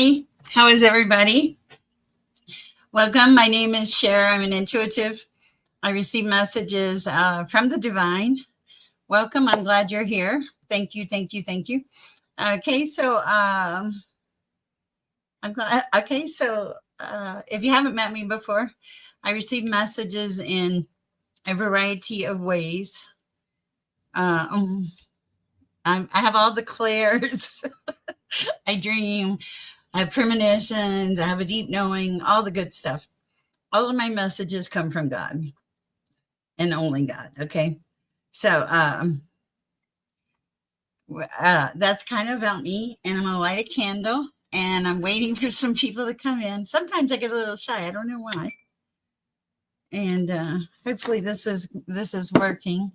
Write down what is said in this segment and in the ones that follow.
Hi, how is everybody? Welcome. My name is Sher. I'm an intuitive. I receive messages from the divine. Welcome. I'm glad you're here. Thank you, thank you, thank you. Okay, so I'm glad. Okay, so if you haven't met me before, I receive messages in a variety of ways. I have all the clairs. I dream. I have premonitions. I have a deep knowing. All the good stuff. All of my messages come from God and only God. Okay, so that's kind of about me. And I'm gonna light a candle, and I'm waiting for some people to come in. Sometimes I get a little shy. I don't know why. And hopefully this is working.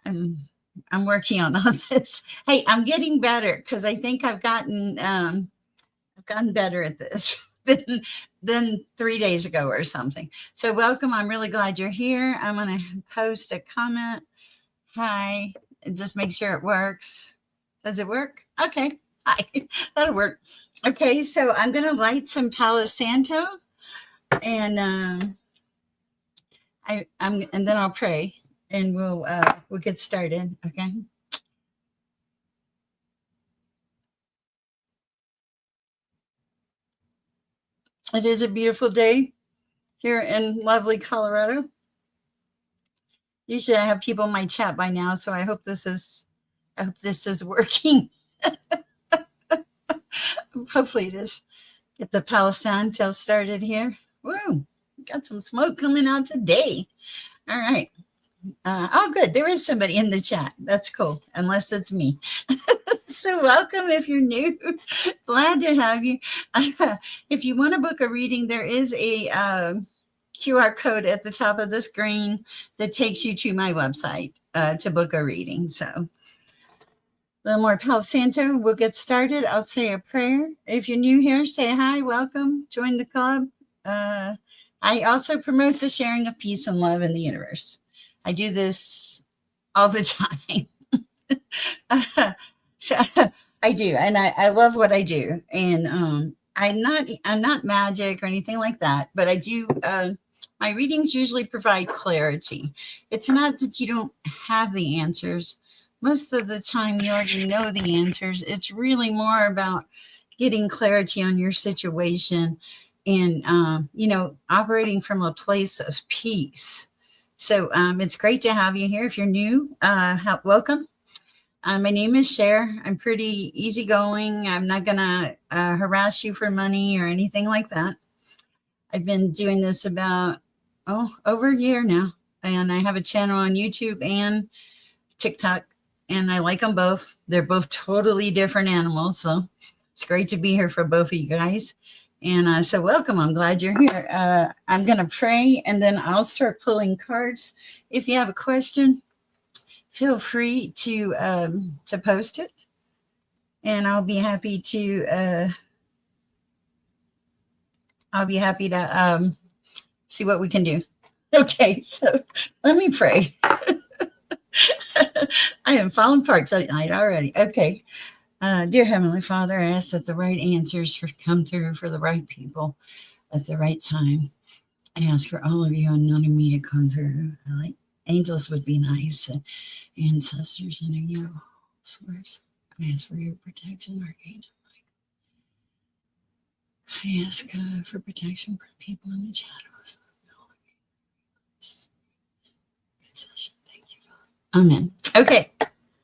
I'm working on all this. Hey, I'm getting better because I think I've gotten better at this than 3 days ago or something. So welcome. I'm really glad you're here. I'm going to post a comment. Hi. And just make sure it works. Does it work? Okay. Hi. That'll work. Okay. So I'm going to light some Palo Santo, and and then I'll pray, and we'll get started. Okay. It is a beautiful day here in lovely Colorado. Usually I have people in my chat by now, so I hope this is working. Hopefully it is. Get the Palo Santo started here. Woo! Got some smoke coming out today. All right. Oh, good. There is somebody in the chat. That's cool, unless it's me. So welcome if you're new. Glad to have you. If you want to book a reading, there is a QR code at the top of the screen that takes you to my website to book a reading. So a little more Palo Santo. We'll get started. I'll say a prayer. If you're new here, say hi, welcome, join the club. I also promote the sharing of peace and love in the universe. I do this all the time. So I do, and I love what I do. And I'm not magic or anything like that, but I do. My readings usually provide clarity. It's not that you don't have the answers. Most of the time, you already know the answers. It's really more about getting clarity on your situation and operating from a place of peace. So it's great to have you here. If you're new, welcome. My name is Sher. I'm pretty easygoing. I'm not going to harass you for money or anything like that. I've been doing this about, over a year now. And I have a channel on YouTube and TikTok, and I like them both. They're both totally different animals. So it's great to be here for both of you guys. And so welcome. I'm glad you're here. I'm going to pray, and then I'll start pulling cards. If you have a question, feel free to post it, and I'll be happy to see what we can do. Okay, so let me pray. I am falling apart tonight already. Okay. Dear Heavenly Father, I ask that the right answers come through for the right people at the right time. I ask for all of you and none of me to come through. Like angels would be nice, ancestors and your source. I ask for your protection, Archangel Michael. I ask for protection for people in the shadows. Thank you, God. Amen. Okay.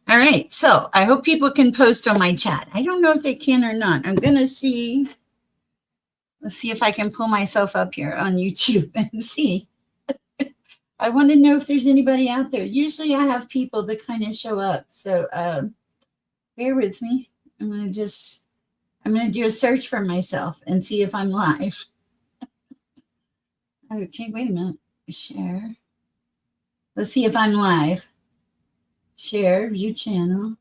All right. So I hope people can post on my chat. I don't know if they can or not. I'm going to see. Let's see if I can pull myself up here on YouTube and see. I want to know if there's anybody out there. Usually I have people that kind of show up. So bear with me. I'm going to do a search for myself and see if I'm live. Okay, wait a minute. Share. Let's see if I'm live. Share, view channel.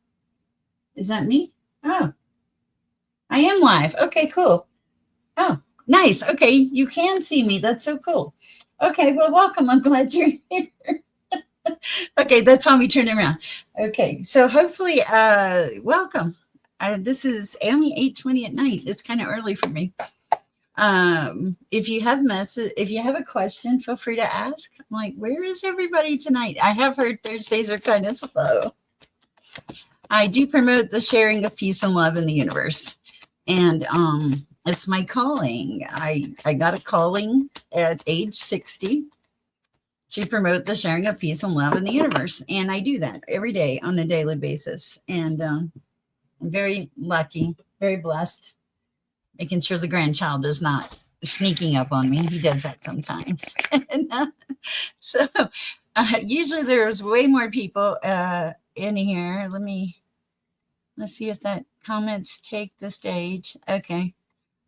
Is that me? Oh, I am live. Okay, cool. Oh, nice. Okay, you can see me. That's so cool. Okay, well, welcome. I'm glad you're here. Okay, that's how we turn around. Okay, so hopefully, welcome. This is only 8:20 at night. It's kind of early for me. If you have if you have a question, feel free to ask. I'm like, where is everybody tonight? I have heard Thursdays are kind of slow. I do promote the sharing of peace and love in the universe. And it's my calling. I got a calling at age 60 to promote the sharing of peace and love in the universe. And I do that every day on a daily basis. And I'm very lucky, very blessed, making sure the grandchild is not sneaking up on me. He does that sometimes. So usually there's way more people in here. Let's see if that comments take the stage. Okay.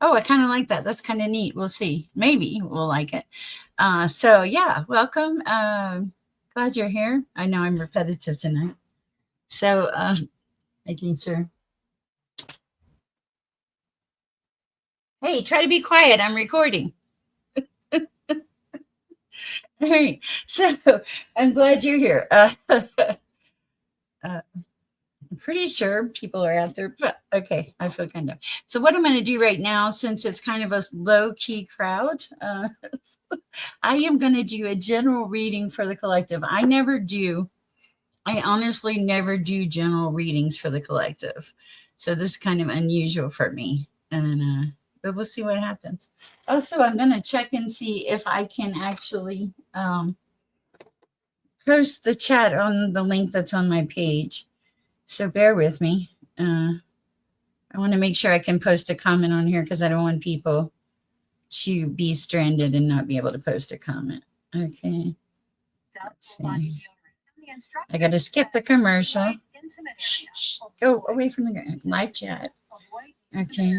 Oh, I kind of like that. That's kind of neat. We'll see. Maybe we'll like it. So yeah, welcome. Glad you're here. I know I'm repetitive tonight. So making sure. Hey, try to be quiet. I'm recording. All right. So I'm glad you're here. I'm pretty sure people are out there, but okay, I feel kind of. So what I'm going to do right now, since it's kind of a low-key crowd, I am going to do a general reading for the collective. I honestly never do general readings for the collective. So this is kind of unusual for me. And but we'll see what happens. Also, I'm going to check and see if I can actually post the chat on the link that's on my page. So bear with me. I want to make sure I can post a comment on here because I don't want people to be stranded and not be able to post a comment. Okay. Let's see. I got to skip the commercial. Shh. Go away from the live chat. Okay.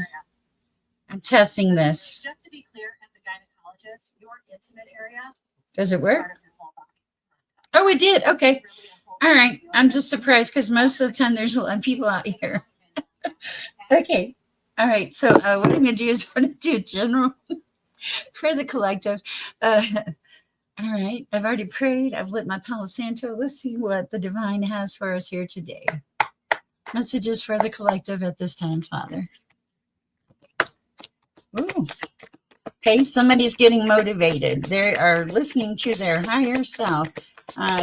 I'm testing this. Just to be clear, as a gynecologist, your intimate area. Does it work? Oh, it did. Okay. All right. I'm just surprised because most of the time there's a lot of people out here. Okay. All right. So what I'm going to do is I'm going to do general for the collective. All right. I've already prayed. I've lit my Palo Santo. Let's see what the divine has for us here today. Messages for the collective at this time, Father. Ooh. Okay. Somebody's getting motivated. They are listening to their higher self.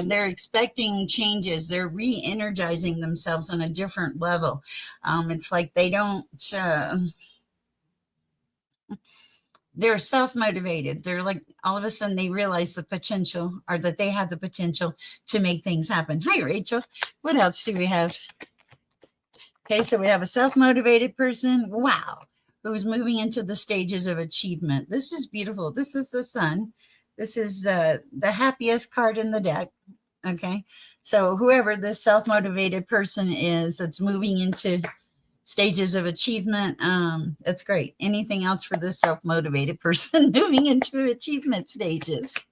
They're expecting changes. They're re-energizing themselves on a different level. It's like they don't, they're self-motivated. They're like, all of a sudden they realize the potential, or that they have the potential to make things happen. Hi, Rachel. What else do we have? Okay, so we have a self-motivated person. Wow. Who's moving into the stages of achievement. This is beautiful. This is the sun. This is the happiest card in the deck. Okay. So whoever this self-motivated person is that's moving into stages of achievement, that's great. Anything else for this self-motivated person moving into achievement stages?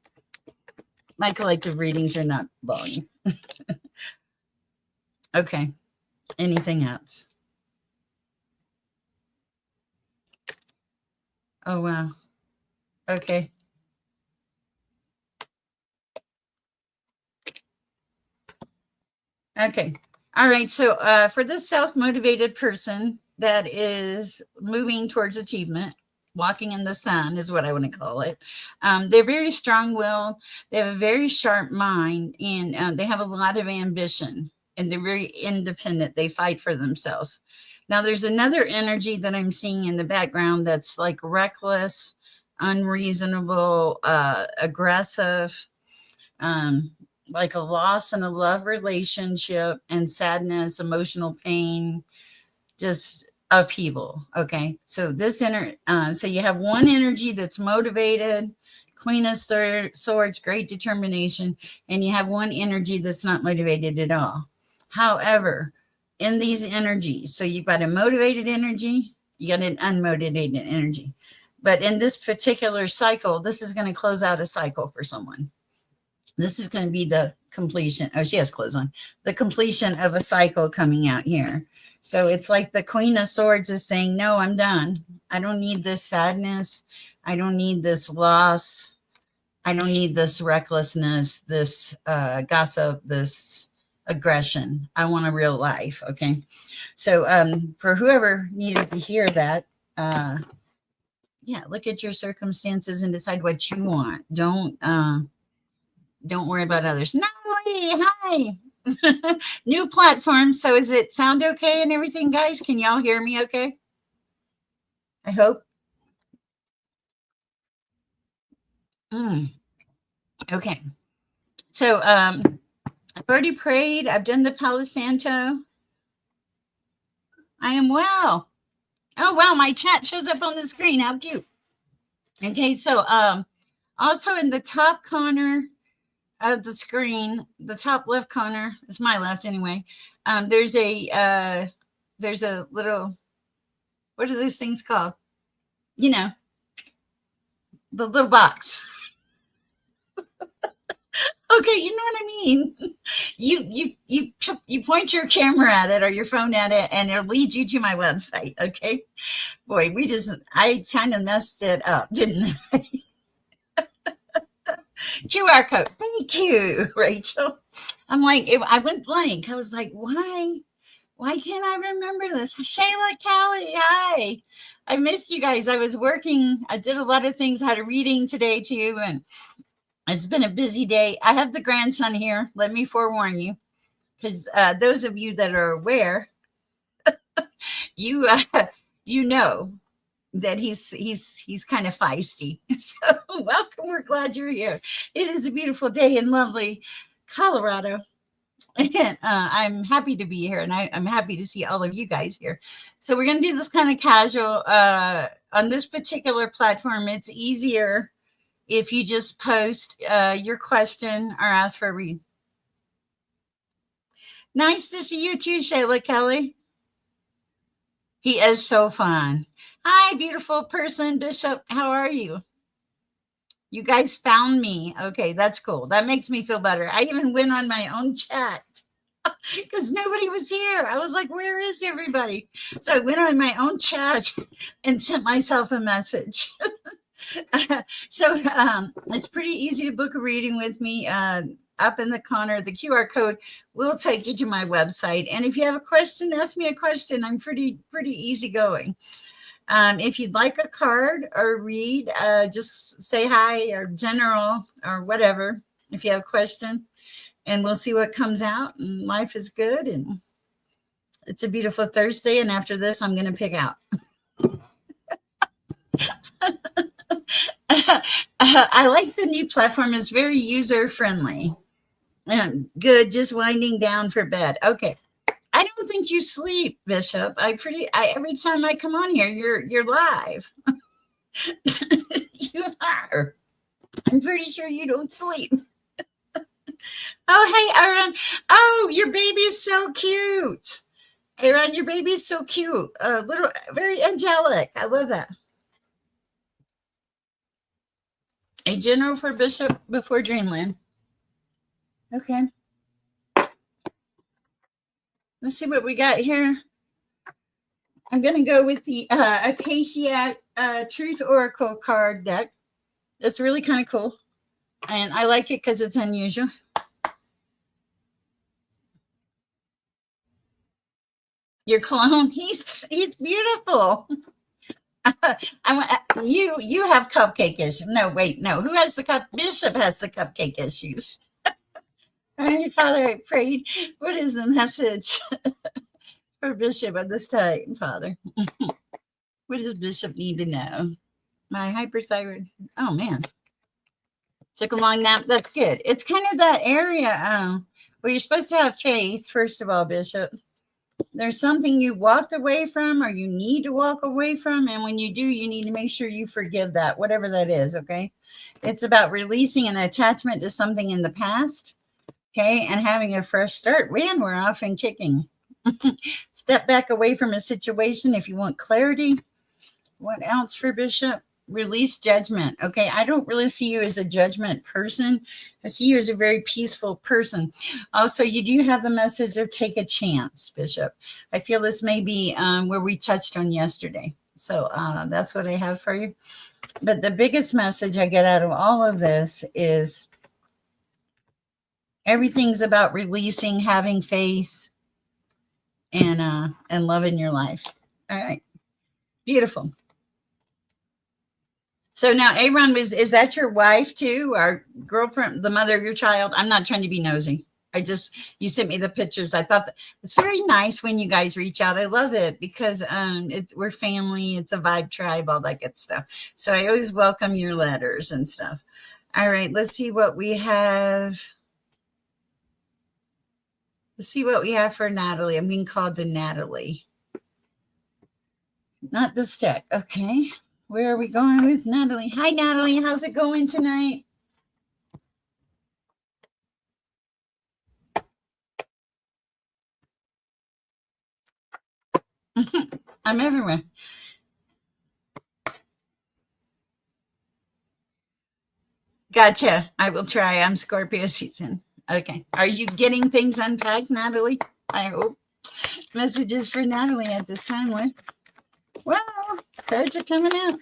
My collective readings are not long. Okay. Anything else? Oh, wow. Okay. Okay. All right. So for this self-motivated person that is moving towards achievement, walking in the sun is what I want to call it. They're very strong-willed. They have a very sharp mind, and they have a lot of ambition, and they're very independent. They fight for themselves. Now, there's another energy that I'm seeing in the background that's like reckless, unreasonable, aggressive, like a loss in a love relationship and sadness, emotional pain, just upheaval. Okay. So so you have one energy that's motivated, Queen of Swords, great determination, and you have one energy that's not motivated at all. However, in these energies, so you've got a motivated energy, you got an unmotivated energy. But in this particular cycle, this is going to close out a cycle for someone. This is going to be the completion. Oh, she has clothes on. The completion of a cycle coming out here. So it's like the Queen of Swords is saying, no, I'm done. I don't need this sadness. I don't need this loss. I don't need this recklessness, this gossip, this aggression. I want a real life. Okay. So for whoever needed to hear that, yeah, look at your circumstances and decide what you want. Don't worry about others. Natalie, hi. New platform. So is it sound okay and everything, guys? Can y'all hear me okay? I hope. Mm, okay. So I've already prayed. I've done the Palo Santo. I am well. Oh wow, my chat shows up on the screen. How cute. Okay, so also in the top corner of the screen, the top left corner is my left anyway. There's a little, what are these things called? You know, the little box. Okay, you know what I mean. You point your camera at it or your phone at it, and it'll lead you to my website. Okay, boy, I kind of messed it up, didn't I? QR code. Thank you, Rachel. I'm like, I went blank. I was like, why can't I remember this? Shayla, Callie, hi. I missed you guys. I was working. I did a lot of things. I had a reading today too, and it's been a busy day. I have the grandson here. Let me forewarn you, because those of you that are aware, you you know that he's kind of feisty. So welcome. We're glad you're here. It is a beautiful day in lovely Colorado. And I'm happy to be here, and I'm happy to see all of you guys here. So we're going to do this kind of casual. On this particular platform, it's easier if you just post your question or ask for a read. Nice to see you too, Shayla Kelly. He is so fun. Hi, beautiful person, Bishop. How are you? You guys found me. Okay, that's cool. That makes me feel better. I even went on my own chat because nobody was here. I was like, where is everybody? So I went on my own chat and sent myself a message. So it's pretty easy to book a reading with me. Up in the corner, the QR code will take you to my website. And if you have a question, ask me a question. I'm pretty easygoing. If you'd like a card or read, just say hi or general or whatever. If you have a question, and we'll see what comes out. And life is good, and it's a beautiful Thursday. And after this, I'm going to pick out. I like the new platform. It's very user friendly. Good. Just winding down for bed. Okay. I don't think you sleep, Bishop. Every time I come on here, you're live. You are. I'm pretty sure you don't sleep. Oh, hey, Aaron. Oh, your baby is so cute. Aaron, your baby is so cute. Little, very angelic. I love that. A general for Bishop before Dreamland. Okay. Let's see what we got here. I'm going to go with the Acacia Truth Oracle card deck. It's really kind of cool. And I like it because it's unusual. Your clone, he's beautiful. You have cupcake issues. No, wait, no. Who has the cup? Bishop has the cupcake issues. All right, Father, I prayed. What is the message for Bishop at this time, Father? What does Bishop need to know? My hyperthyroid. Oh man, took a long nap. That's good. It's kind of that area where you're supposed to have faith. First of all, Bishop, there's something you walked away from, or you need to walk away from, and when you do, you need to make sure you forgive that, whatever that is. Okay, it's about releasing an attachment to something in the past. Okay, and having a fresh start. Man, we're off and kicking. Step back away from a situation if you want clarity. What else for Bishop? Release judgment. Okay, I don't really see you as a judgment person. I see you as a very peaceful person. Also, you do have the message of take a chance, Bishop. I feel this may be where we touched on yesterday. So that's what I have for you. But the biggest message I get out of all of this is Everything's about releasing, having faith, and loving your life. All right. Beautiful. So now, Aaron, is that your wife too, our girlfriend, the mother of your child? I'm not trying to be nosy. I just, you sent me the pictures. I thought that it's very nice when you guys reach out. I love it because we're family. It's a vibe tribe, all that good stuff. So I always welcome your letters and stuff. All right, let's see what we have. Let's see what we have for Natalie. I'm being called to Natalie. Not this deck. Okay. Where are we going with Natalie? Hi, Natalie. How's it going tonight? I'm everywhere. Gotcha. I will try. I'm Scorpio season. Okay. Are you getting things unpacked, Natalie? I hope. Messages for Natalie at this time. What? Wow. Cards are coming out.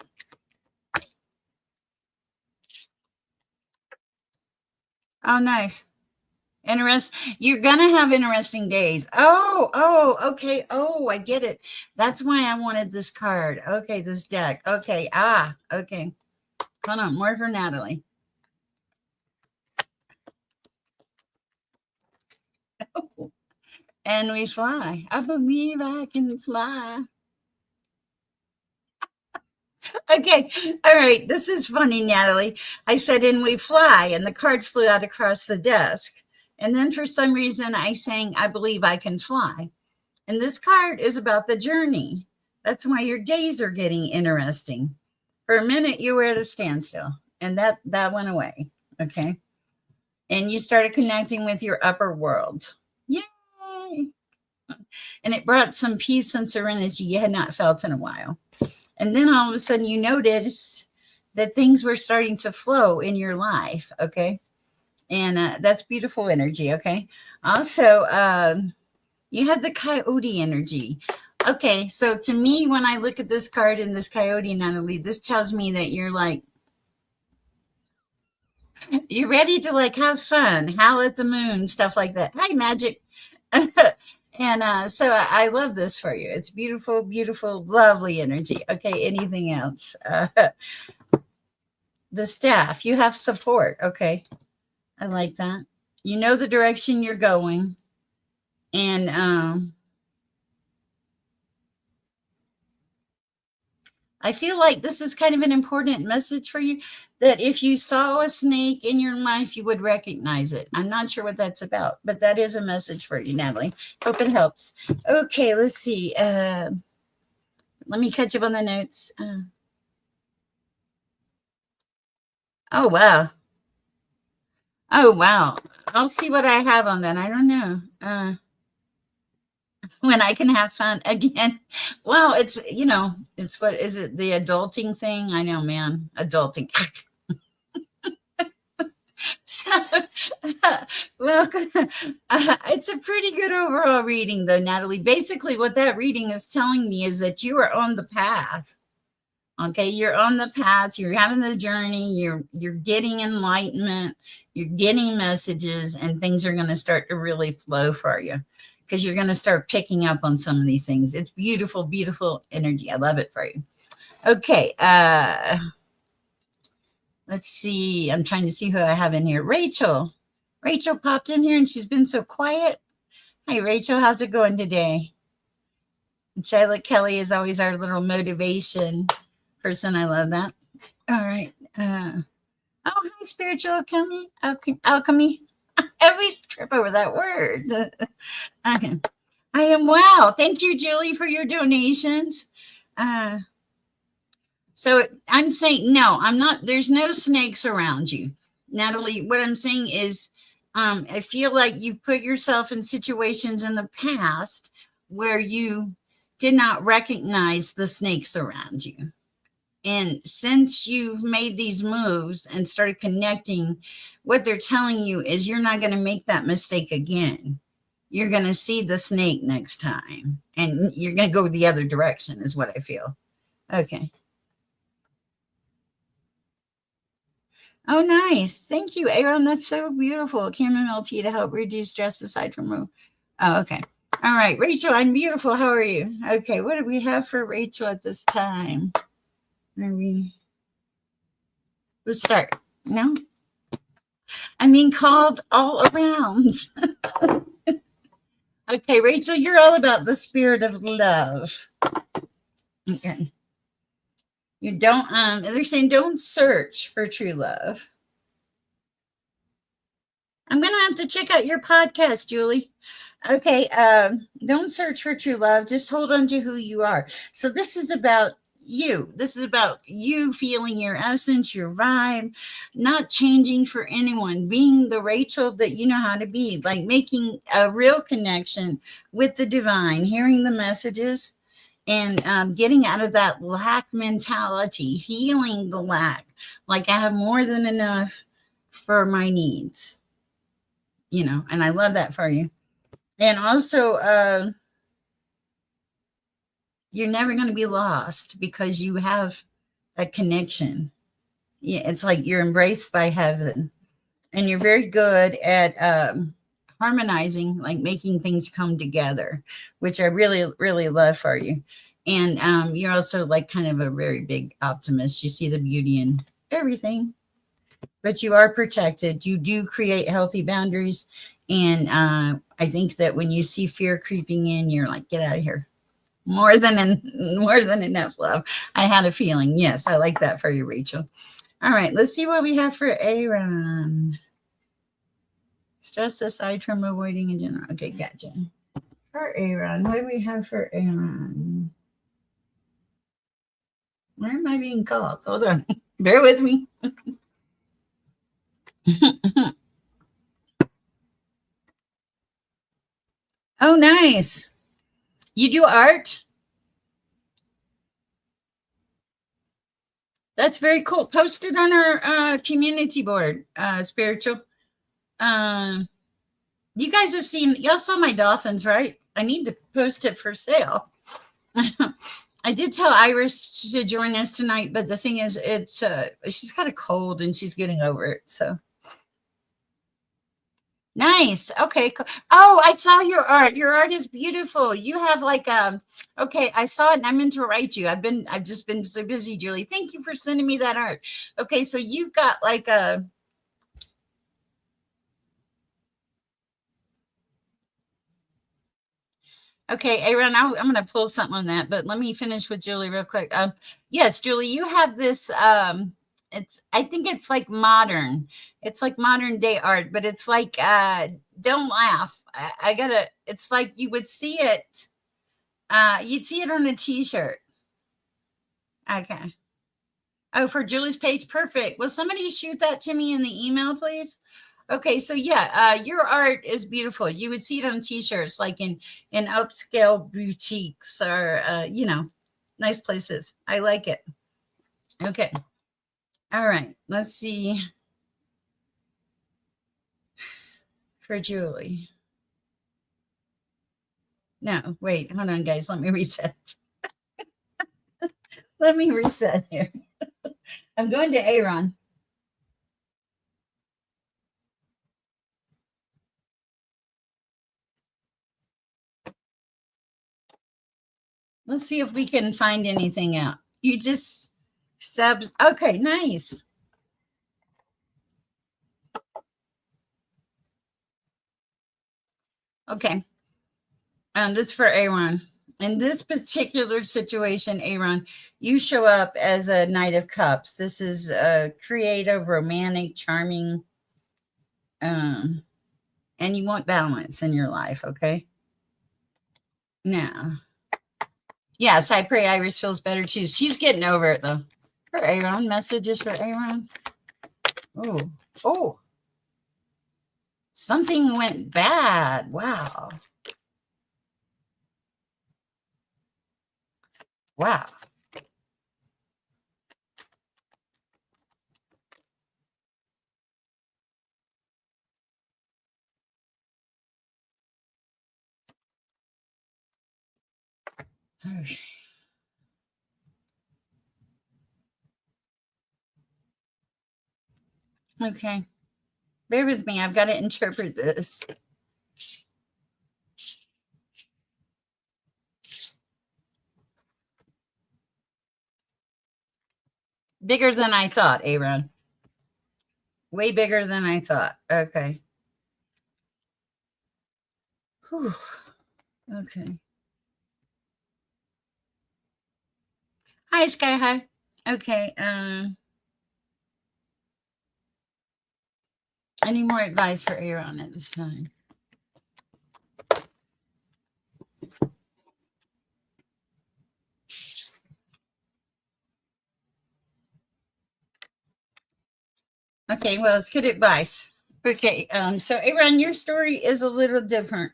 Oh, nice. You're gonna have interesting days. Okay. Oh, I get it. That's why I wanted this card. Okay, this deck. Okay. Okay. Hold on, more for Natalie. Oh, and we fly. I believe I can fly. Okay. All right. This is funny, Natalie. I said, and we fly, and the card flew out across the desk. And then for some reason, I sang, I believe I can fly. And this card is about the journey. That's why your days are getting interesting. For a minute, you were at a standstill, and that went away. Okay. And you started connecting with your upper world. Yay. And it brought some peace and serenity you had not felt in a while. And then all of a sudden, you noticed that things were starting to flow in your life. Okay. And that's beautiful energy. Okay. Also, you had the coyote energy. Okay. So to me, when I look at this card and this coyote, Natalie, this tells me that you're like, you're ready to like have fun, howl at the moon, stuff like that. Hi, magic. And so I love this for you. It's beautiful, beautiful, lovely energy. Okay, anything else? The staff, you have support. Okay, I like that. You know the direction you're going. And I feel like this is kind of an important message for you, that if you saw a snake in your life, you would recognize it. I'm not sure what that's about, but that is a message for you, Natalie. Hope it helps. Okay, let's see. Let me catch up on the notes. Oh, wow. Oh, wow. I'll see what I have on that. I don't know. When I can have fun again. Well, it's what is it? The adulting thing? I know, man. Adulting. So, welcome. It's a pretty good overall reading, though, Natalie. Basically, what that reading is telling me is that you are on the path. Okay, you're on the path. You're having the journey. You're getting enlightenment. You're getting messages, and things are going to start to really flow for you because you're going to start picking up on some of these things. It's beautiful, beautiful energy. I love it for you. Okay. Let's see. I'm trying to see who I have in here. Rachel. Rachel popped in here and she's been so quiet. Hi, Rachel. How's it going today? And Charlotte Kelly is always our little motivation person. I love that. All right. Oh, hi, spiritual alchemy. Alchemy. I always trip over that word. Okay. I am well. Thank you, Julie, for your donations. So I'm saying, no, I'm not, there's no snakes around you. Natalie, what I'm saying is, I feel like you've put yourself in situations in the past where you did not recognize the snakes around you. And since you've made these moves and started connecting, what they're telling you is you're not going to make that mistake again. You're going to see the snake next time and you're going to go the other direction is what I feel. Okay. Oh, nice. Thank you, Aaron. That's so beautiful. Chamomile tea to help reduce stress aside from move. Oh, okay. All right, Rachel, I'm beautiful. How are you? Okay, what do we have for Rachel at this time? Maybe let's start. No, I mean called all around. Okay, Rachel, you're all about the spirit of love. Okay. You don't they're saying don't search for true love. I'm gonna have to check out your podcast, Julie. Okay, don't search for true love. Just hold on to who you are. So this is about you. This is about you feeling your essence, your vibe, not changing for anyone, being the Rachel that you know how to be, like making a real connection with the divine, hearing the messages, and getting out of that lack mentality, healing the lack. Like I have more than enough for my needs, and I love that for you. And also, you're never going to be lost because you have a connection. Yeah, it's like you're embraced by heaven, and you're very good at harmonizing, like making things come together, which I really, really love for you. And you're also like kind of a very big optimist. You see the beauty in everything, but you are protected. You do create healthy boundaries. And I think that when you see fear creeping in, you're like, get out of here. More than enough love. I had a feeling. Yes, I like that for you, Rachel. All right, let's see what we have for Aaron. Stress aside from avoiding in general. Okay, gotcha. For Aaron, what do we have for Aaron? Where am I being called? Hold on. Bear with me. Oh, nice. You do art? That's very cool. Post it on our community board, spiritual. Um, you guys have seen, y'all saw my dolphins, right? I need to post it for sale. I did tell Iris to join us tonight, but the thing is, it's she's got a cold and she's getting over it. So nice. Okay. Cool. Oh, I saw your art. Your art is beautiful. You have like okay, I saw it and I meant to write you. I've just been so busy, Julie. Thank you for sending me that art. Okay, so you've got like a okay, Aaron, I'm going to pull something on that, but let me finish with Julie real quick. Yes, Julie, you have this. I think it's like modern. It's like modern day art, but it's like, don't laugh. I gotta. It's like you would see it. You'd see it on a T-shirt. Okay. Oh, for Julie's page, perfect. Will somebody shoot that to me in the email, please? Okay, so yeah, your art is beautiful. You would see it on T-shirts, like in upscale boutiques or nice places. I like it. Okay, all right. Let's see for Julie. No, wait, hold on, guys. Let me reset. Let me reset here. I'm going to Aaron. Let's see if we can find anything out. You just subs. Okay, nice. Okay. This is for Aaron. In this particular situation, Aaron, you show up as a Knight of Cups. This is a creative, romantic, charming, um, and you want balance in your life, okay? Now, yes, I pray Iris feels better too. She's getting over it though. For Aaron, messages for Aaron. Oh, oh, something went bad. Wow. Wow. Okay. Bear with me. I've got to interpret this. Bigger than I thought, Aaron. Way bigger than I thought. Okay. Whew. Okay. Hi, Sky High. Okay. I need more advice for Aaron at this time. Okay, well, it's good advice. Okay, so Aaron, your story is a little different.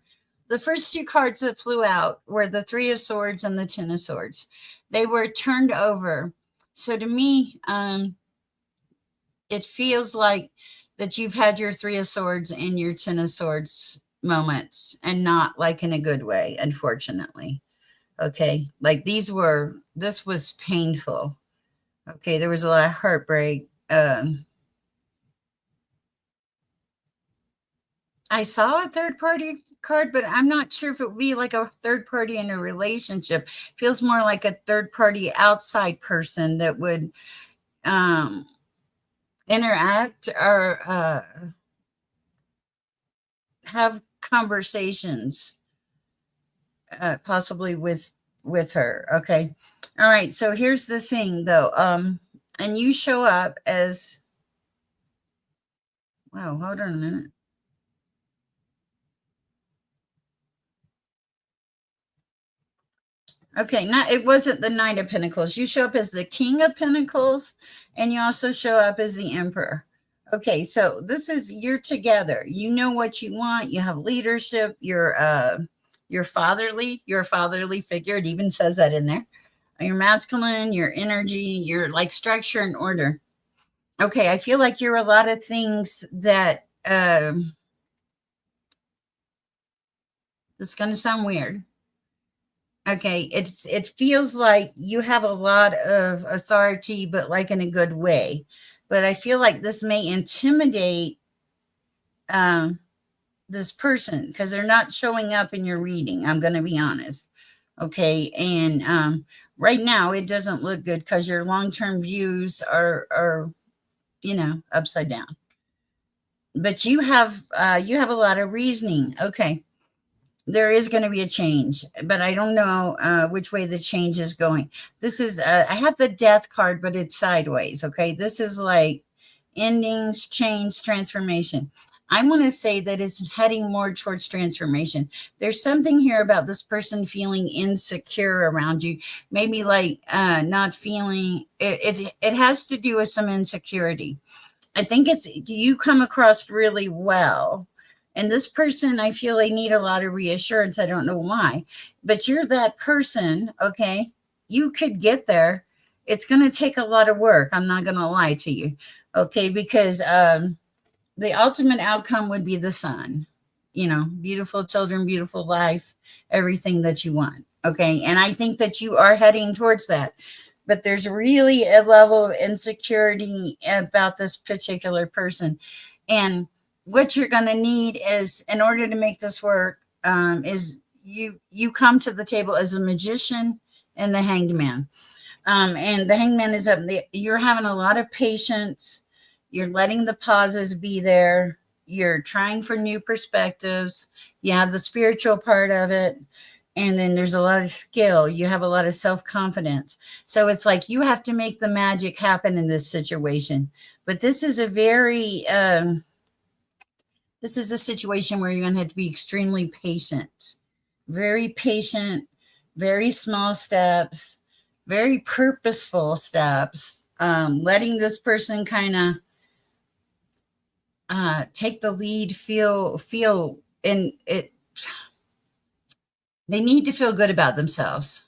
The first two cards that flew out were the Three of Swords and the Ten of Swords. They were turned over. So to me, it feels like that you've had your Three of Swords and your Ten of Swords moments, and not like in a good way, unfortunately. Okay, like this was painful. Okay, there was a lot of heartbreak. I saw a third party card, but I'm not sure if it would be like a third party in a relationship. Feels more like a third party outside person that would um, interact or have conversations, possibly with her. Okay, all right. So here's the thing, though. And you show up as wow. Hold on a minute. Okay, not it wasn't the Knight of Pentacles. You show up as the King of Pentacles, and you also show up as the Emperor. Okay, so this is you're together. You know what you want. You have leadership. You're fatherly. You're a fatherly figure. It even says that in there. You're masculine. Your energy. You're like structure and order. Okay, I feel like you're a lot of things that. It's going to sound weird. Okay, it feels like you have a lot of authority, but like in a good way. But I feel like this may intimidate um, this person because they're not showing up in your reading. I'm going to be honest. Okay, and right now it doesn't look good because your long term views are upside down. But you have a lot of reasoning. Okay, there is going to be a change, but I don't know which way the change is going. This is, I have the death card, but it's sideways. Okay. This is like endings, change, transformation. I want to say that it's heading more towards transformation. There's something here about this person feeling insecure around you, maybe like not feeling it has to do with some insecurity. I think it's you come across really well. And this person, I feel they need a lot of reassurance. I don't know why, but you're that person. Okay. You could get there. It's going to take a lot of work. I'm not going to lie to you. Okay. Because the ultimate outcome would be the son, beautiful children, beautiful life, everything that you want. Okay. And I think that you are heading towards that, but there's really a level of insecurity about this particular person. And what you're going to need is, in order to make this work, is you come to the table as a magician and the hanged man. And the hangman is up. You're having a lot of patience. You're letting the pauses be there. You're trying for new perspectives. You have the spiritual part of it. And then there's a lot of skill. You have a lot of self-confidence. So it's like you have to make the magic happen in this situation. But this is a situation where you're going to have to be extremely patient, very patient, very small steps, very purposeful steps, letting this person kind of take the lead, feel, and it. They need to feel good about themselves.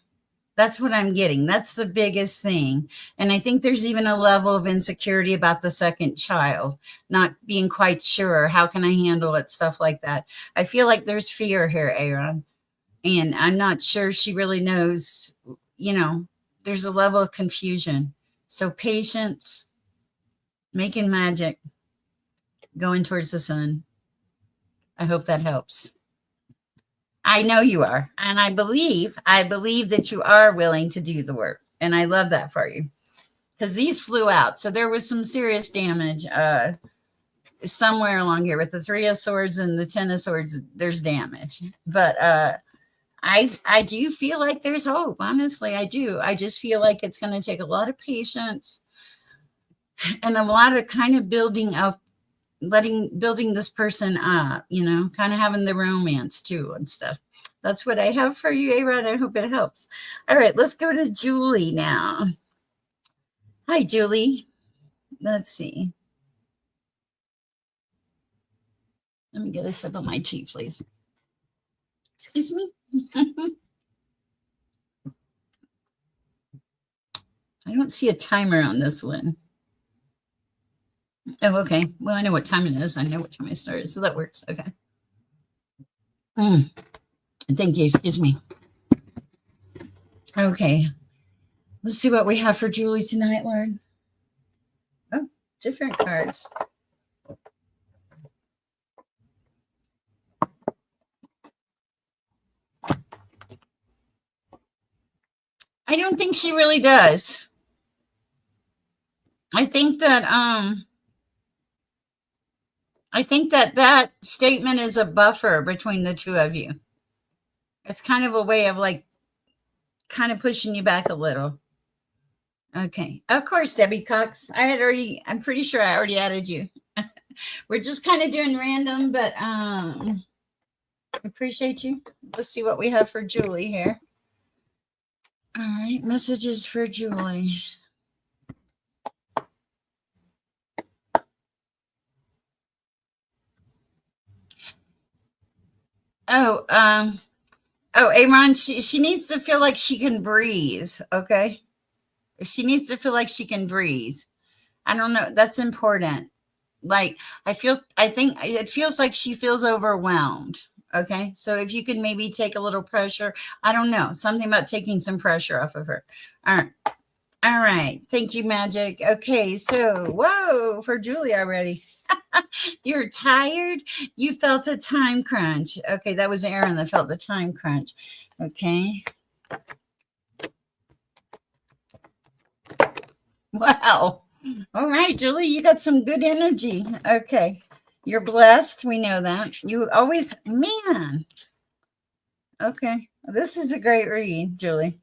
That's what I'm getting. That's the biggest thing. And I think there's even a level of insecurity about the second child, not being quite sure. How can I handle it? Stuff like that. I feel like there's fear here, Aaron. And I'm not sure she really knows, there's a level of confusion. So patience, making magic. going towards the sun. I hope that helps. I know you are. And I believe that you are willing to do the work. And I love that for you. Because these flew out. So there was some serious damage somewhere along here with the Three of Swords and the Ten of Swords. There's damage. But I do feel like there's hope. Honestly, I do. I just feel like it's going to take a lot of patience and a lot of kind of building up, building this person up, kind of having the romance too and stuff. That's what I have for you, A-Rod. I hope it helps. All right, let's go to Julie now. Hi, Julie. Let's see. Let me get a sip of my tea, please. Excuse me. I don't see a timer on this one. Oh, okay. Well, I know what time it is. I know what time I started, so that works. Okay. Thank you. Excuse me. Okay. Let's see what we have for Julie tonight, Lord. Oh, different cards. I don't think she really does. I think that that statement is a buffer between the two of you. It's kind of a way of like kind of pushing you back a little. Okay. Of course, Debbie Cox. I'm pretty sure I already added you. We're just kind of doing random, but appreciate you. Let's see what we have for Julie here. All right, messages for Julie. Aaron, she needs to feel like she can breathe. Okay, she needs to feel like she can breathe. I don't know. That's important. Like I think it feels like she feels overwhelmed. Okay, so if you could maybe take a little pressure, I don't know, something about taking some pressure off of her. All right. Thank you, Magic. Okay, so whoa, for Julie already. You're tired. You felt a time crunch. Okay, that was Aaron that felt the time crunch. Okay. Wow. All right, Julie, you got some good energy. Okay. You're blessed. We know that. You always, man. Okay. This is a great read, Julie.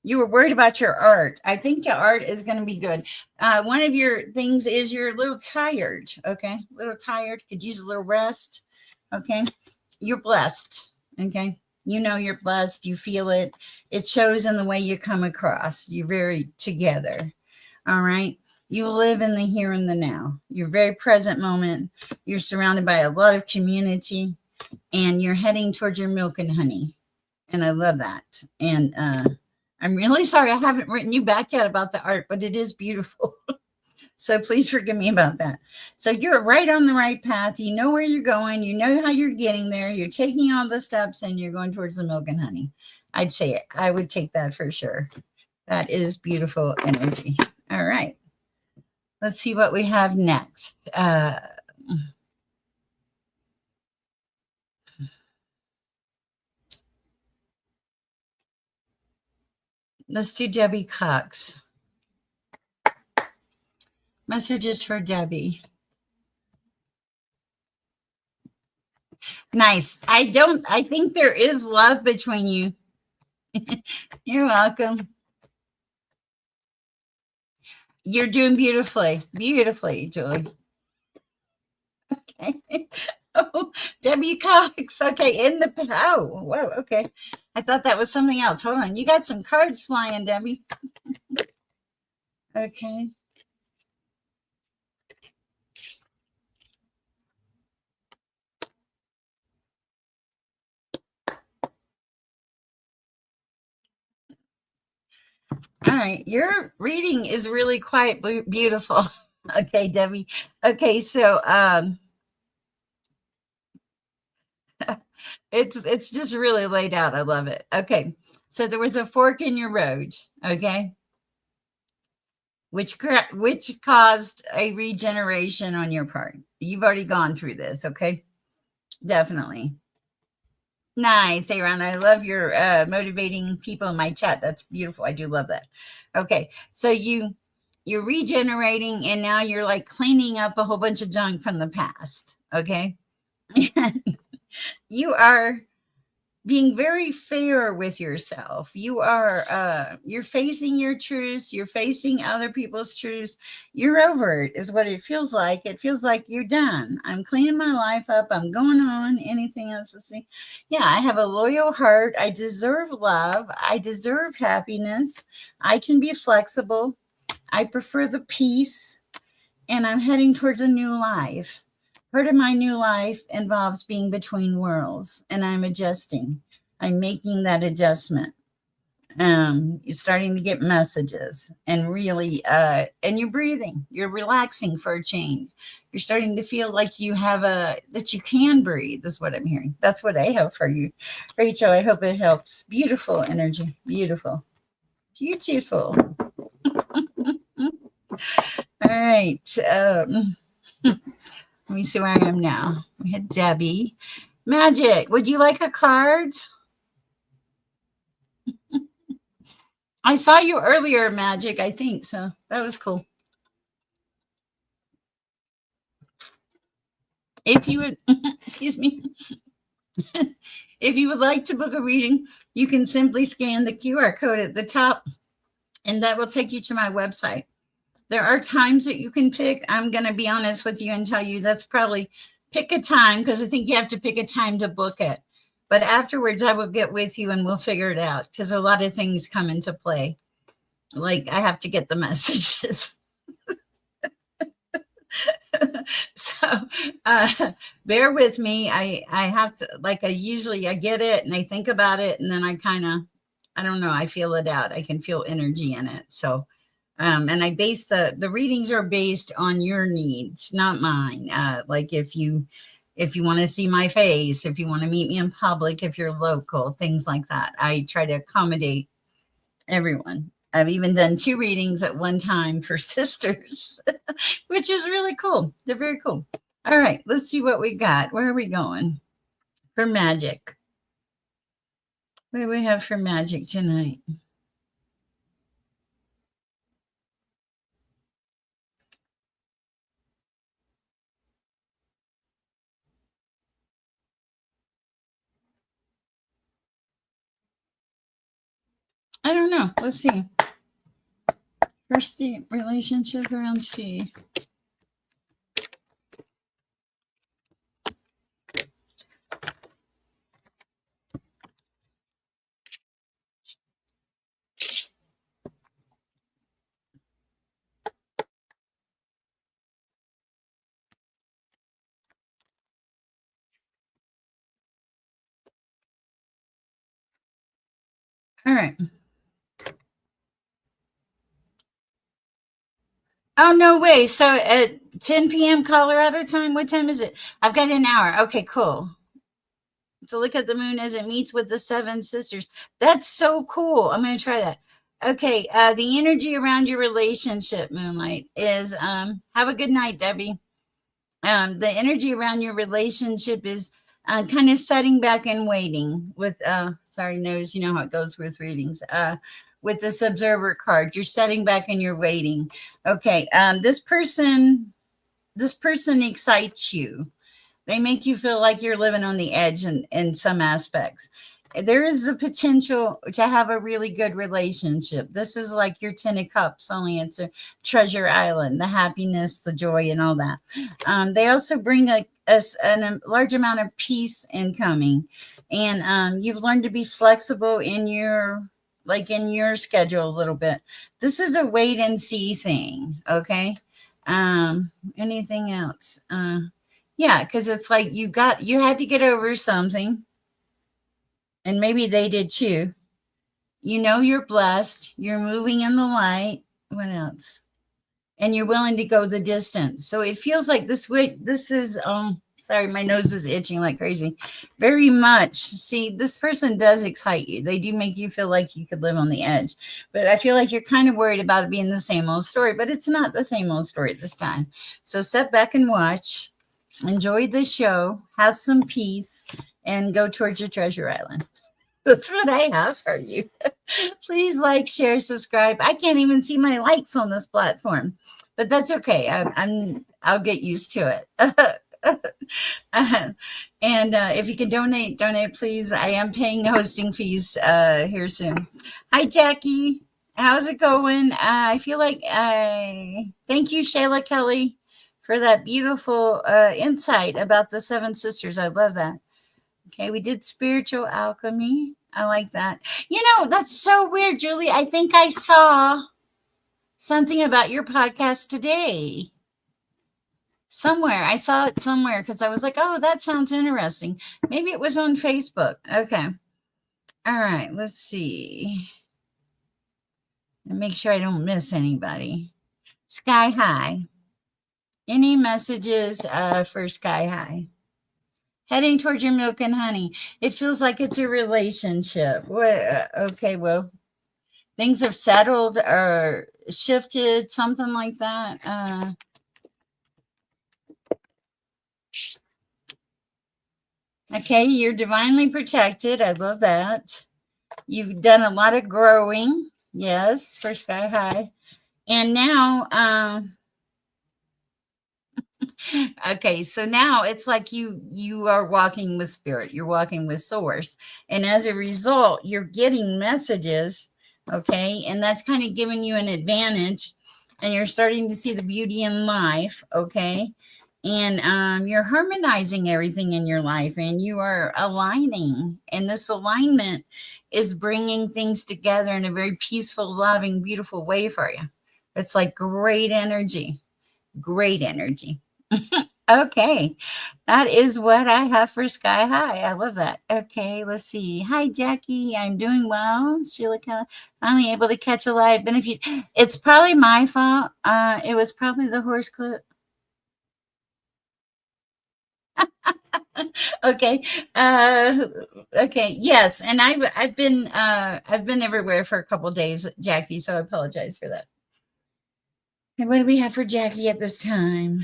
You were worried about your art. I think your art is going to be good. One of your things is you're a little tired. Okay. A little tired. Could use a little rest. Okay. You're blessed. Okay. You know you're blessed. You feel it. It shows in the way you come across. You're very together. All right. You live in the here and the now. You're very present moment. You're surrounded by a lot of community and you're heading towards your milk and honey. And I love that. And I'm really sorry I haven't written you back yet about the art, but it is beautiful. So please forgive me about that. So you're right on the right path. You know where you're going. You know how you're getting there. You're taking all the steps and you're going towards the milk and honey. I'd say it. I would take that for sure. That is beautiful energy. All right. Let's see what we have next. Let's do Debbie Cox. Messages for Debbie. Nice. I think there is love between you. You're welcome. You're doing beautifully. Beautifully, Julie. Okay. Oh, Debbie Cox. Okay. Whoa. Okay. I thought that was something else. Hold on. You got some cards flying, Debbie. Okay. All right. Your reading is really quite beautiful. Okay, Debbie. Okay, so it's just really laid out. I love it. Okay. So there was a fork in your road. Okay. which caused a regeneration on your part. You've already gone through this, okay? Definitely. Nice, Aaron. I love your motivating people in my chat. That's beautiful. I do love that. Okay, so you're regenerating, and now you're like cleaning up a whole bunch of junk from the past. Okay, you are being very fair with yourself. You're facing your truths, you're facing other people's truths. You're over it is what it feels like. It feels like you're done. I'm cleaning my life up. I'm going on. Anything else to see? Yeah, I have a loyal heart. I deserve love. I deserve happiness. I can be flexible. I prefer the peace, and I'm heading towards a new life. Part of my new life involves being between worlds, and I'm adjusting. I'm making that adjustment. You're starting to get messages, and really, and you're breathing. You're relaxing for a change. You're starting to feel like you have that you can breathe. Is what I'm hearing. That's what I have for you, Rachel. I hope it helps. Beautiful energy. Beautiful. Beautiful. All right. Let me see where I am now. We had Debbie. Magic, would you like a card? I saw you earlier, Magic, I think. So that was cool. If you would, excuse me, if you would like to book a reading, you can simply scan the QR code at the top, and that will take you to my website. There are times that you can pick. I'm going to be honest with you and tell you that's probably pick a time, because I think you have to pick a time to book it. But afterwards, I will get with you and we'll figure it out, because a lot of things come into play. Like I have to get the messages. So bear with me. I have to, like, I get it and I think about it, and then I don't know, I feel it out. I can feel energy in it. So and I base the readings are based on your needs, not mine. Like if you want to see my face, if you want to meet me in public, if you're local, things like that, I try to accommodate everyone. I've even done 2 readings at one time for sisters, which is really cool. They're very cool. All right, let's see what we got. Where are we going for magic? What do we have for magic tonight? I don't know. Let's see. First, the relationship around C. All right. Oh, no way. So at 10 p.m. Colorado time, what time is it? I've got an hour. Okay, cool. So look at the moon as it meets with the 7 sisters. That's so cool. I'm going to try that. Okay, the energy around your relationship, Moonlight, is have a good night, Debbie. The energy around your relationship is kind of setting back and waiting with sorry, nose, you know how it goes with readings. With this observer card, you're setting back and you're waiting. Okay, this person excites you. They make you feel like you're living on the edge in some aspects. There is a potential to have a really good relationship. This is like your 10 of cups, only it's a treasure island, the happiness, the joy, and all that. They also bring a large amount of peace incoming. And you've learned to be flexible in your schedule a little bit. This is a wait and see thing. Okay. Anything else? Yeah, because it's like you had to get over something, and maybe they did too. You know you're blessed. You're moving in the light. What else? And you're willing to go the distance. So it feels like this way. This is Sorry, my nose is itching like crazy. Very much. See, this person does excite you. They do make you feel like you could live on the edge. But I feel like you're kind of worried about it being the same old story, but it's not the same old story this time. So sit back and watch. Enjoy the show. Have some peace and go towards your treasure island. That's what I have for you. Please like, share, subscribe. I can't even see my likes on this platform, but that's okay. I'll get used to it. And if you can donate, please. I am paying hosting fees here soon. Hi, Jackie. How's it going? I feel like I thank you, Shayla Kelly, for that beautiful insight about the seven sisters. I love that. Okay, we did spiritual alchemy. I like that. You know, that's so weird, Julie. I think I saw something about your podcast today. Somewhere. I saw it somewhere because I was like, oh, that sounds interesting. Maybe it was on Facebook. Okay. All right. Let's see. And make sure I don't miss anybody. Sky High. Any messages for Sky High? Heading towards your milk and honey. It feels like it's a relationship. Okay, well, things have settled or shifted, something like that. Okay, you're divinely protected. I love that. You've done a lot of growing. Yes, for Sky High. And now, okay, so now it's like you are walking with spirit, you're walking with source, and as a result you're getting messages, okay, and that's kind of giving you an advantage, and you're starting to see the beauty in life, okay, and you're harmonizing everything in your life, and you are aligning, and this alignment is bringing things together in a very peaceful, loving, beautiful way for you. It's like great energy. Okay, that is what I have for Sky High. I love that. Okay, let's see. Hi, Jackie. I'm doing well. Sheila, finally able to catch a live benefit. It's probably my fault. It was probably the horse clip. Okay. Okay. Yes, and I've been everywhere for a couple of days, Jackie. So I apologize for that. And what do we have for Jackie at this time?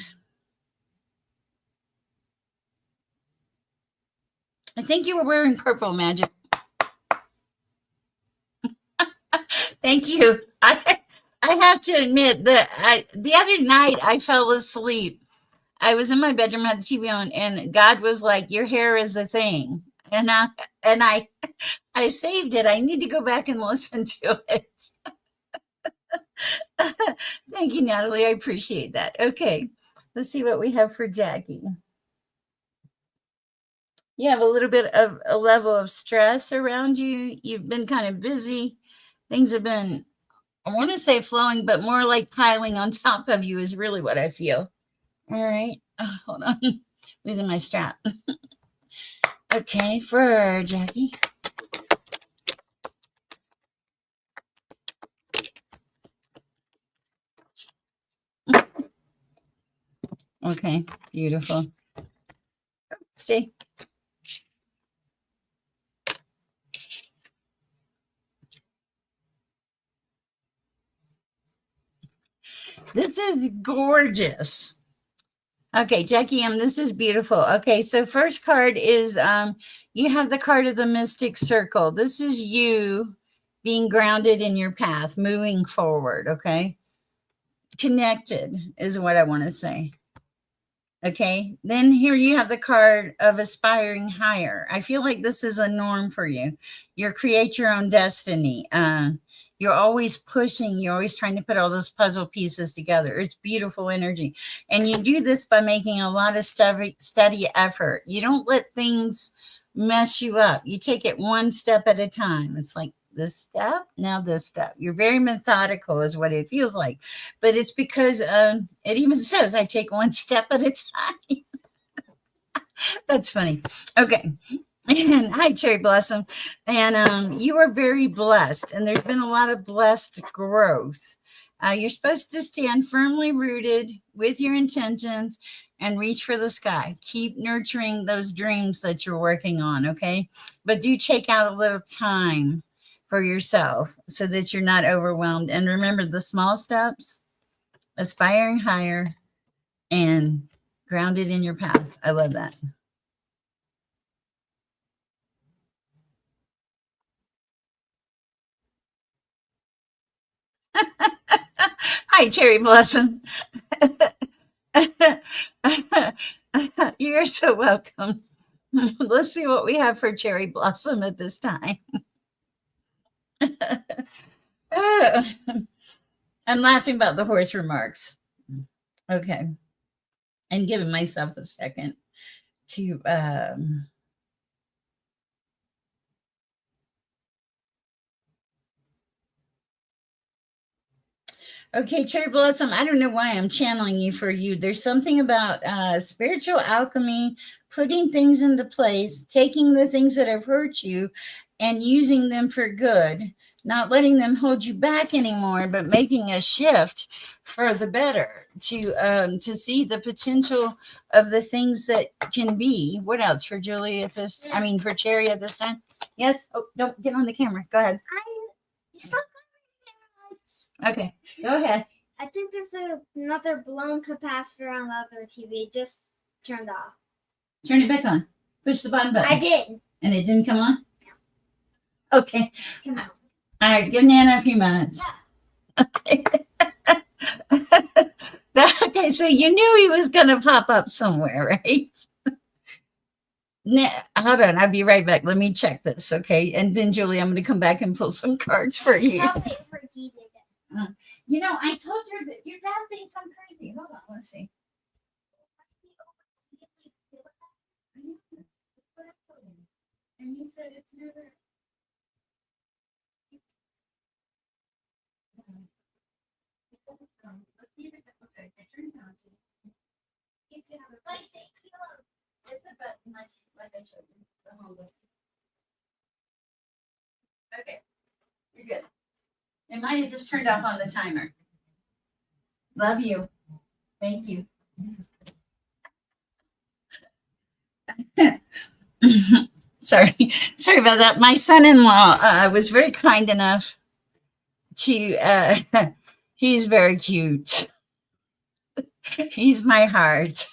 I think you were wearing purple, Magic. Thank you. I have to admit that the other night I fell asleep. I was in my bedroom, had the TV on, and God was like, "Your hair is a thing," and I saved it. I need to go back and listen to it. Thank you, Natalie. I appreciate that. Okay, let's see what we have for Jackie. You have a little bit of a level of stress around you. You've been kind of busy. Things have been, I want to say flowing, but more like piling on top of you is really what I feel. All right. Oh, hold on. Losing my strap. Okay, for Jackie. Okay, beautiful. Stay. This is gorgeous. Okay, Jackie M, this is beautiful. Okay, so first card is you have the card of the Mystic Circle. This is you being grounded in your path, moving forward, okay? Connected is what I want to say. Okay, then here you have the card of aspiring higher. I feel like this is a norm for you. You create your own destiny. You're always pushing, you're always trying to put all those puzzle pieces together. It's beautiful energy. And you do this by making a lot of steady effort. You don't let things mess you up. You take it one step at a time. It's like this step, now this step. You're very methodical is what it feels like. But it's because it even says I take one step at a time. That's funny. Okay. And hi, Cherry Blossom. And you are very blessed. And there's been a lot of blessed growth. You're supposed to stand firmly rooted with your intentions and reach for the sky. Keep nurturing those dreams that you're working on, okay? But do take out a little time for yourself so that you're not overwhelmed. And remember the small steps, aspiring higher, and grounded in your path. I love that. Hi, Cherry Blossom. You're so welcome. Let's see what we have for Cherry Blossom at this time. I'm laughing about the horse remarks. Okay. I'm giving myself a second to okay, Cherry Blossom, I don't know why I'm channeling you for you. There's something about spiritual alchemy, putting things into place, taking the things that have hurt you and using them for good, not letting them hold you back anymore, but making a shift for the better to see the potential of the things that can be. What else for Julie at this? I mean, for Cherry at this time? Yes. Oh, don't get on the camera. Go ahead. Stop. Okay, go ahead. I think there's another blown capacitor on the other TV. It just turned off. Turn it back on. Push the button. I did. And it didn't come on? No. Okay. Come on. All right, give Nana a few minutes. Yeah. Okay. Okay, so you knew he was going to pop up somewhere, right? Hold on, I'll be right back. Let me check this, okay? And then, Julie, I'm going to come back and pull some cards for you. Probably overheated. You know, I told her that your dad thinks I'm crazy. Hold on, let's see. And he said it's never. Let's see if it. Okay, I turned it on. If you have a light, hit the button like I showed you. The home button. Okay, you're good. It might have just turned off on the timer. Love you. Thank you. Sorry about that. My son-in-law was very kind enough to, he's very cute. He's my heart.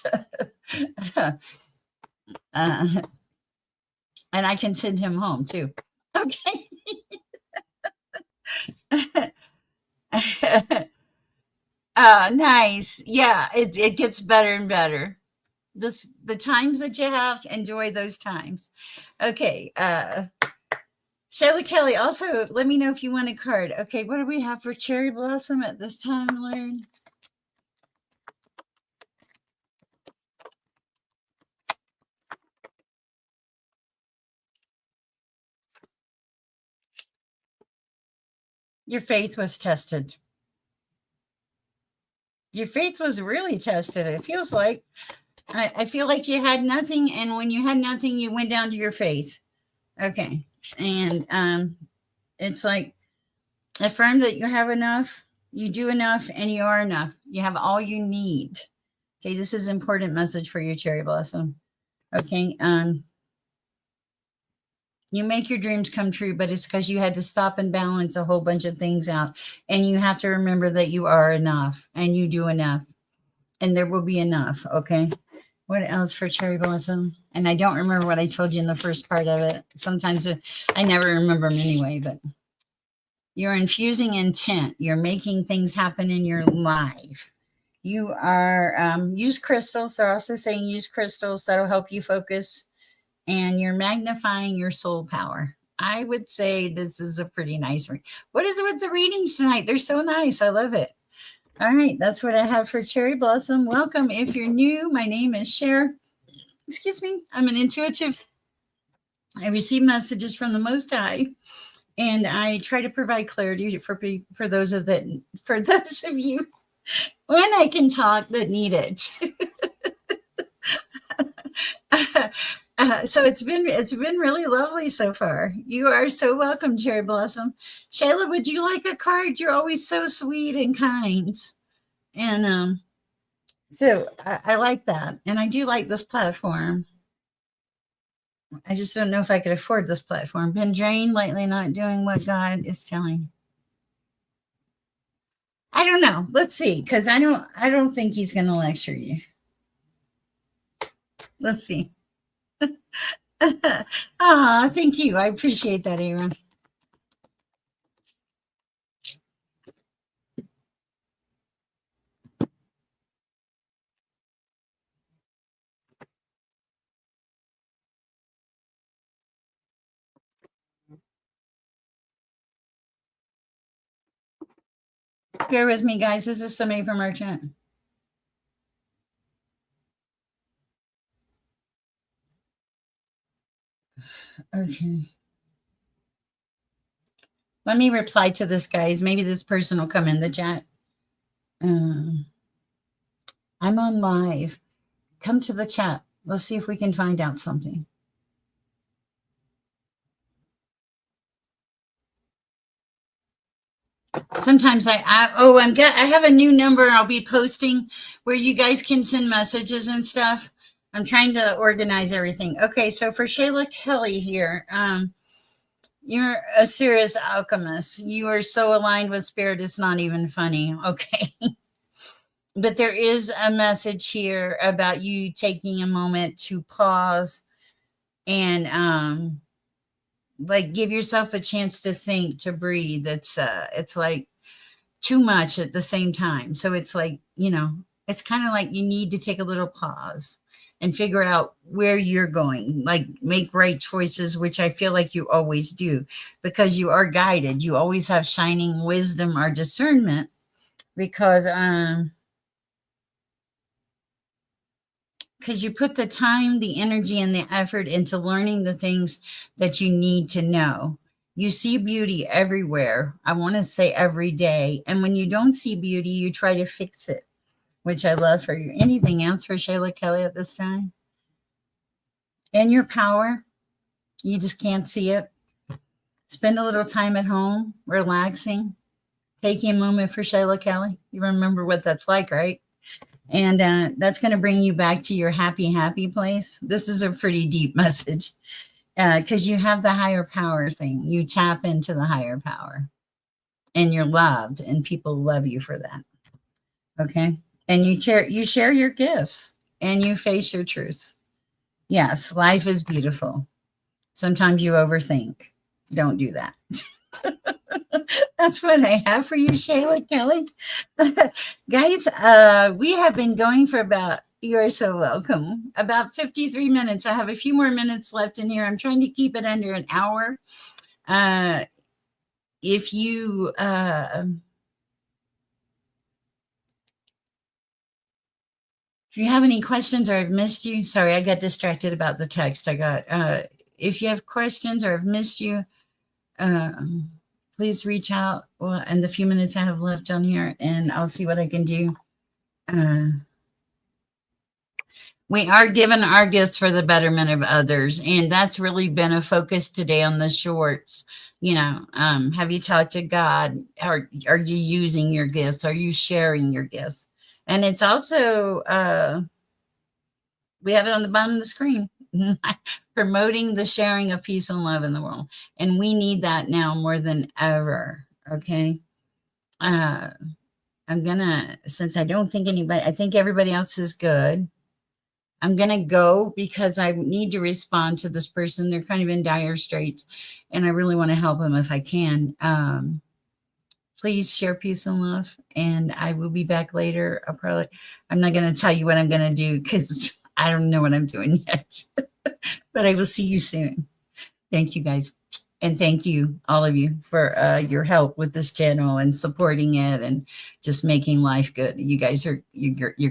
And I can send him home too. Okay. Nice. Yeah, it gets better and better. The times that you have, enjoy those times. Okay. Shelly Kelly, also let me know if you want a card. Okay, what do we have for Cherry Blossom at this time, Lauren? Your faith was tested. Your faith was really tested. It feels like I feel like you had nothing, and when you had nothing, you went down to your faith. Okay, and it's like affirm that you have enough, you do enough, and you are enough. You have all you need. Okay, this is an important message for you, Cherry Blossom. Okay, you make your dreams come true, but it's because you had to stop and balance a whole bunch of things out, and you have to remember that you are enough, and you do enough, and there will be enough. Okay. What else for Cherry Blossom? And I don't remember what I told you in the first part of it. Sometimes I never remember them anyway, but you're infusing intent. You're making things happen in your life. You are, use crystals. They're also saying use crystals. That'll help you focus. And you're magnifying your soul power. I would say this is a pretty nice read. What is it with the readings tonight? They're so nice. I love it. All right, that's what I have for Cherry Blossom. Welcome. If you're new, my name is Sher. Excuse me. I'm an intuitive. I receive messages from the Most High, and I try to provide clarity for those of you when I can talk that need it. So it's been really lovely so far. You are so welcome, Cherry Blossom. Shayla, would you like a card? You're always so sweet and kind. And so I like that. And I do like this platform. I just don't know if I could afford this platform. Been drained lately, not doing what God is telling. I don't know. Let's see, because I don't think he's gonna lecture you. Let's see. Ah, thank you. I appreciate that, Aaron. Bear with me, guys. This is somebody from our chat. Okay. Let me reply to this, guys. Maybe this person will come in the chat. Um, I'm on live. Come to the chat. Let's see if we can find out something. Sometimes I have a new number I'll be posting where you guys can send messages and stuff. I'm trying to organize everything. Okay, so for Shayla Kelly here, you're a serious alchemist. You are so aligned with spirit, it's not even funny. Okay. But there is a message here about you taking a moment to pause and like give yourself a chance to think, to breathe. It's like too much at the same time. So it's like, it's kind of like you need to take a little pause and figure out where you're going, like make right choices, which I feel like you always do because you are guided. You always have shining wisdom or discernment because you put the time, the energy, and the effort into learning the things that you need to know. You see beauty everywhere. I want to say every day. And when you don't see beauty, you try to fix it, which I love for you. Anything else for Shayla Kelly at this time? And your power, you just can't see it. Spend a little time at home, relaxing, taking a moment for Shayla Kelly. You remember what that's like, right? And that's going to bring you back to your happy, happy place. This is a pretty deep message because you have the higher power thing. You tap into the higher power and you're loved and people love you for that. Okay. And you share your gifts and you face your truths. Yes, life is beautiful. Sometimes you overthink. Don't do that. That's what I have for you, Shayla Kelly. Guys, we have been going for you're so welcome, about 53 minutes. I have a few more minutes left in here. I'm trying to keep it under an hour. If you have any questions or I've missed you, sorry, I got distracted about the text I got. If you have questions or I've missed you, please reach out in the few minutes I have left on here, and I'll see what I can do. We are given our gifts for the betterment of others, and that's really been a focus today on the shorts. Have you talked to God? Are you using your gifts? Are you sharing your gifts? And it's also we have it on the bottom of the screen. Promoting the sharing of peace and love in the world. And we need that now more than ever. Okay. Since I don't think I think everybody else is good. I'm going to go because I need to respond to this person. They're kind of in dire straits and I really want to help them if I can. Please share peace and love. And I will be back later. I'm not going to tell you what I'm going to do because I don't know what I'm doing yet. But I will see you soon. Thank you, guys. And thank you, all of you, for your help with this channel and supporting it and just making life good. You guys you're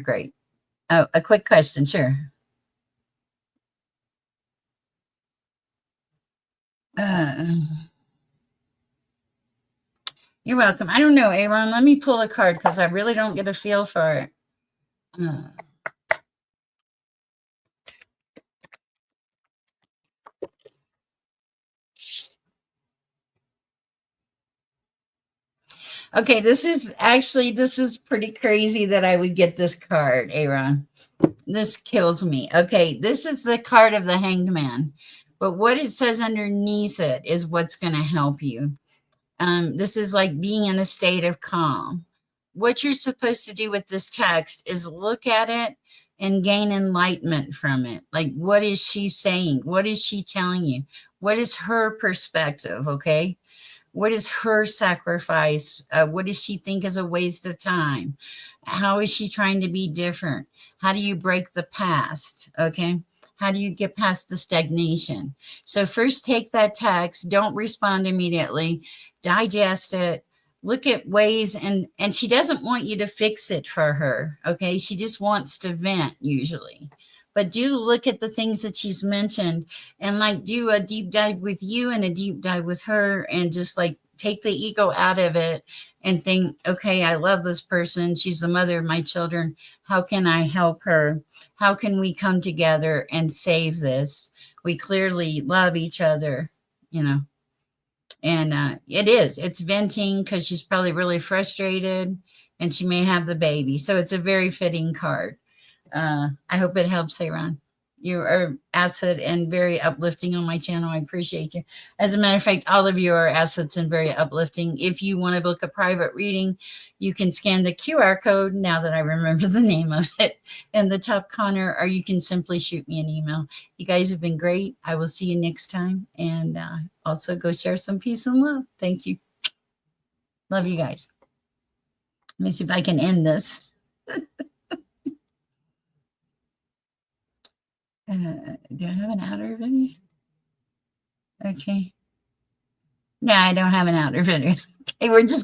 great. Oh, a quick question, sure. You're welcome. I don't know, Aaron. Let me pull a card because I really don't get a feel for it. Okay, this is pretty crazy that I would get this card, Aaron. This kills me. Okay, this is the card of the Hanged Man. But what it says underneath it is what's going to help you. This is like being in a state of calm. What you're supposed to do with this text is look at it and gain enlightenment from it. Like, what is she saying? What is she telling you? What is her perspective? Okay. What is her sacrifice? What does she think is a waste of time? How is she trying to be different? How do you break the past? Okay. How do you get past the stagnation? So, first take that text, don't respond immediately, digest it, look at ways, and she doesn't want you to fix it for her. Okay. She just wants to vent usually. But do look at the things that she's mentioned and like do a deep dive with you and a deep dive with her and just like take the ego out of it and think, okay, I love this person. She's the mother of my children. How can I help her? How can we come together and save this? We clearly love each other, you know. And it's venting because she's probably really frustrated and she may have the baby. So it's a very fitting card. I hope it helps, Aaron. You are asset and very uplifting on my channel. I appreciate you. As a matter of fact, all of you are assets and very uplifting. If you want to book a private reading, you can scan the QR code, now that I remember the name of it, in the top corner, or you can simply shoot me an email. You guys have been great. I will see you next time. And also go share some peace and love. Thank you. Love you guys. Let me see if I can end this. Do I have an outer video? Okay. No, I don't have an outer video. Okay, we're just